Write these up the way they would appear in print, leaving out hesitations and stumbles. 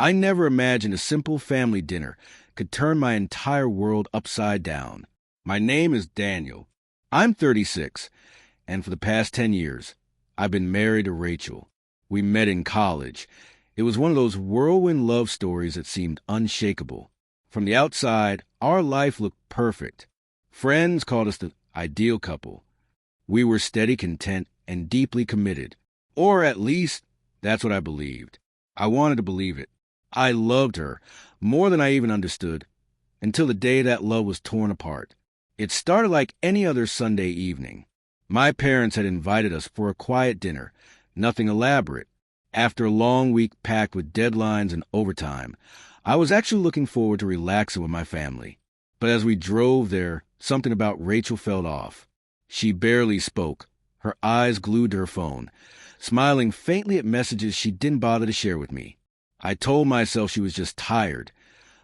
I never imagined a simple family dinner could turn my entire world upside down. My name is Daniel. I'm 36, and for the past 10 years, I've been married to Rachel. We met in college. It was one of those whirlwind love stories that seemed unshakable. From the outside, our life looked perfect. Friends called us the ideal couple. We were steady, content, and deeply committed. Or at least, that's what I believed. I wanted to believe it. I loved her, more than I even understood, until the day that love was torn apart. It started like any other Sunday evening. My parents had invited us for a quiet dinner, nothing elaborate. After a long week packed with deadlines and overtime, I was actually looking forward to relaxing with my family. But as we drove there, something about Rachel felt off. She barely spoke, her eyes glued to her phone, smiling faintly at messages she didn't bother to share with me. I told myself she was just tired,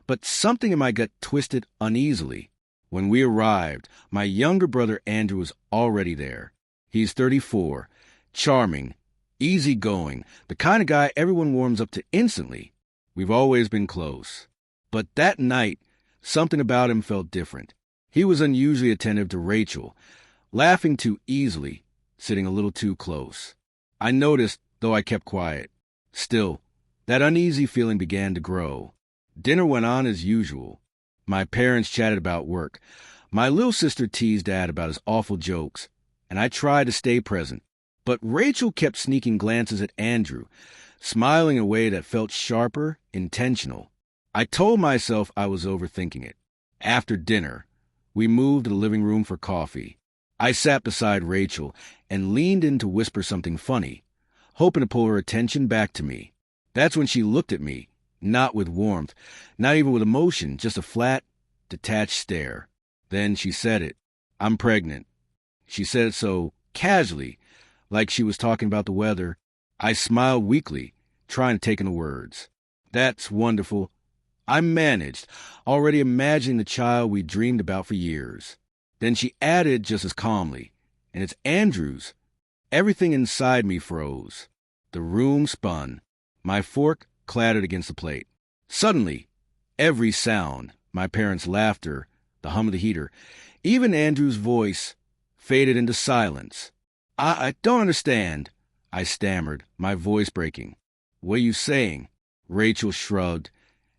but something in my gut twisted uneasily. When we arrived, my younger brother Andrew was already there. He's 34, charming, easygoing, the kind of guy everyone warms up to instantly. We've always been close. But that night, something about him felt different. He was unusually attentive to Rachel, laughing too easily, sitting a little too close. I noticed, though I kept quiet. Still, that uneasy feeling began to grow. Dinner went on as usual. My parents chatted about work. My little sister teased Dad about his awful jokes, and I tried to stay present. But Rachel kept sneaking glances at Andrew, smiling in a way that felt sharper, intentional. I told myself I was overthinking it. After dinner, we moved to the living room for coffee. I sat beside Rachel and leaned in to whisper something funny, hoping to pull her attention back to me. That's when she looked at me, not with warmth, not even with emotion, just a flat, detached stare. Then she said it. I'm pregnant. She said it so casually, like she was talking about the weather. I smiled weakly, trying to take in the words. That's wonderful. I managed, already imagining the child we dreamed about for years. Then she added just as calmly, and it's Andrew's. Everything inside me froze. The room spun. My fork clattered against the plate. Suddenly, every sound, my parents' laughter, the hum of the heater, even Andrew's voice, faded into silence. I don't understand, I stammered, my voice breaking. What are you saying? Rachel shrugged,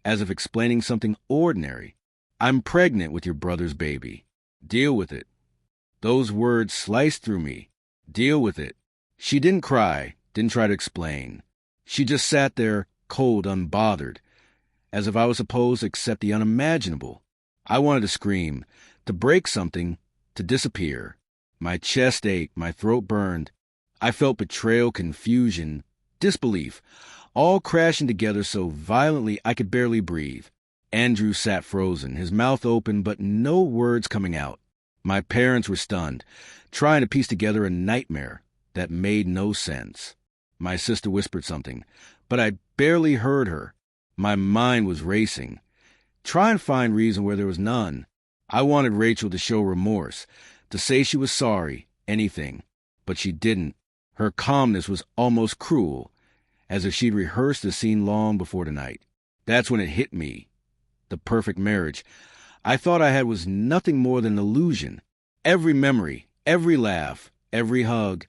as if explaining something ordinary. I'm pregnant with your brother's baby. Deal with it. Those words sliced through me. Deal with it. She didn't cry, didn't try to explain. She just sat there, cold, unbothered, as if I was supposed to accept the unimaginable. I wanted to scream, to break something, to disappear. My chest ached, my throat burned. I felt betrayal, confusion, disbelief, all crashing together so violently I could barely breathe. Andrew sat frozen, his mouth open, but no words coming out. My parents were stunned, trying to piece together a nightmare that made no sense. My sister whispered something, but I barely heard her. My mind was racing, trying to find reason where there was none. I wanted Rachel to show remorse, to say she was sorry, anything, but she didn't. Her calmness was almost cruel, as if she'd rehearsed the scene long before tonight. That's when it hit me. The perfect marriage I thought I had was nothing more than an illusion. Every memory, every laugh, every hug,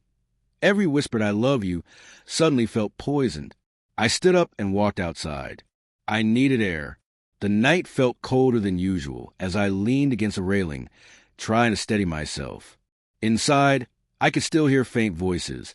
every whispered I love you suddenly felt poisoned. I stood up and walked outside. I needed air. The night felt colder than usual as I leaned against a railing, trying to steady myself. Inside, I could still hear faint voices,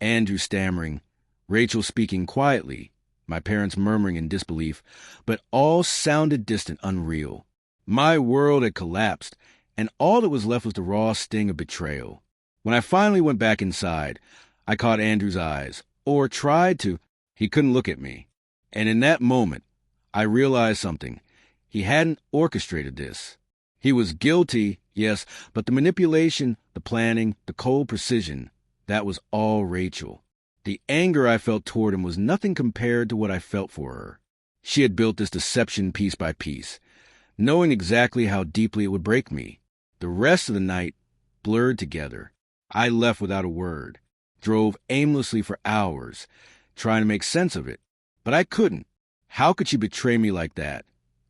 Andrew stammering, Rachel speaking quietly, my parents murmuring in disbelief, but all sounded distant, unreal. My world had collapsed, and all that was left was the raw sting of betrayal. When I finally went back inside, I caught Andrew's eyes, or tried to. He couldn't look at me. And in that moment, I realized something. He hadn't orchestrated this. He was guilty, yes, but the manipulation, the planning, the cold precision, that was all Rachel. The anger I felt toward him was nothing compared to what I felt for her. She had built this deception piece by piece, knowing exactly how deeply it would break me. The rest of the night blurred together. I left without a word, drove aimlessly for hours, trying to make sense of it. But I couldn't. How could she betray me like that?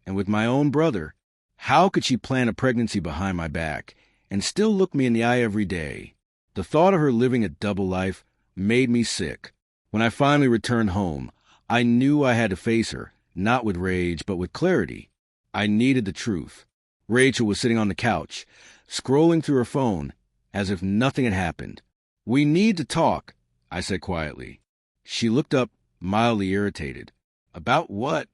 And with my own brother, how could she plan a pregnancy behind my back and still look me in the eye every day? The thought of her living a double life made me sick. When I finally returned home, I knew I had to face her, not with rage, but with clarity. I needed the truth. Rachel was sitting on the couch, scrolling through her phone, as if nothing had happened. "We need to talk," I said quietly. She looked up, mildly irritated. "About what?"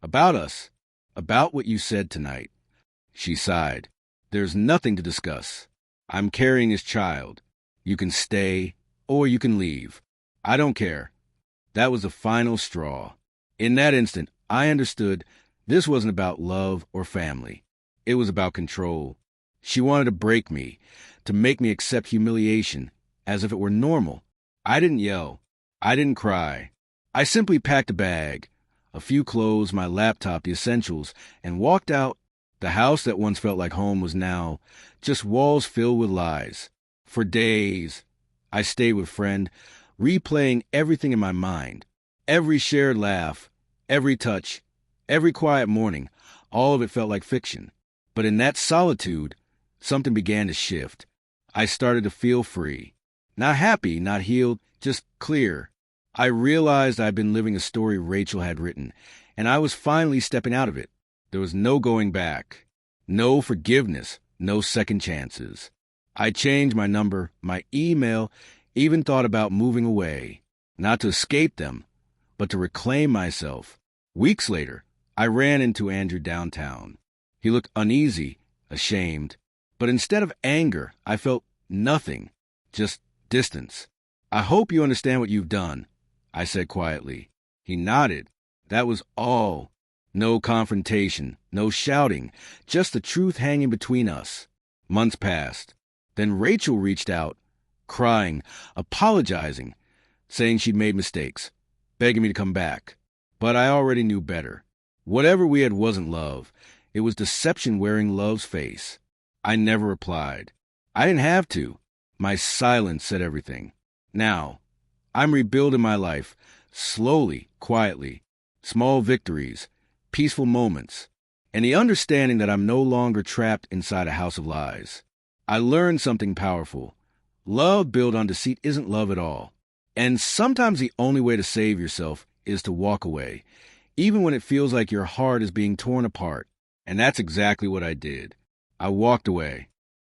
"About us. About what you said tonight." She sighed. "There's nothing to discuss. I'm carrying his child. You can stay, or you can leave. I don't care." That was the final straw. In that instant, I understood this wasn't about love or family. It was about control. She wanted to break me, to make me accept humiliation as if it were normal. I didn't yell. I didn't cry. I simply packed a bag, a few clothes, my laptop, the essentials, and walked out. The house that once felt like home was now just walls filled with lies. For days, I stayed with friend, replaying everything in my mind. Every shared laugh, every touch, every quiet morning, all of it felt like fiction. But in that solitude, something began to shift. I started to feel free. Not happy, not healed, just clear. I realized I'd been living a story Rachel had written, and I was finally stepping out of it. There was no going back. No forgiveness, no second chances. I changed my number, my email, even thought about moving away. Not to escape them, but to reclaim myself. Weeks later, I ran into Andrew downtown. He looked uneasy, ashamed. But instead of anger, I felt nothing, just distance. "I hope you understand what you've done," I said quietly. He nodded. That was all. No confrontation, no shouting, just the truth hanging between us. Months passed. Then Rachel reached out, crying, apologizing, saying she'd made mistakes, begging me to come back. But I already knew better. Whatever we had wasn't love. It was deception wearing love's face. I never replied. I didn't have to. My silence said everything. Now, I'm rebuilding my life, slowly, quietly, small victories, peaceful moments, and the understanding that I'm no longer trapped inside a house of lies. I learned something powerful. Love built on deceit isn't love at all. And sometimes the only way to save yourself is to walk away, even when it feels like your heart is being torn apart. And that's exactly what I did. I walked away.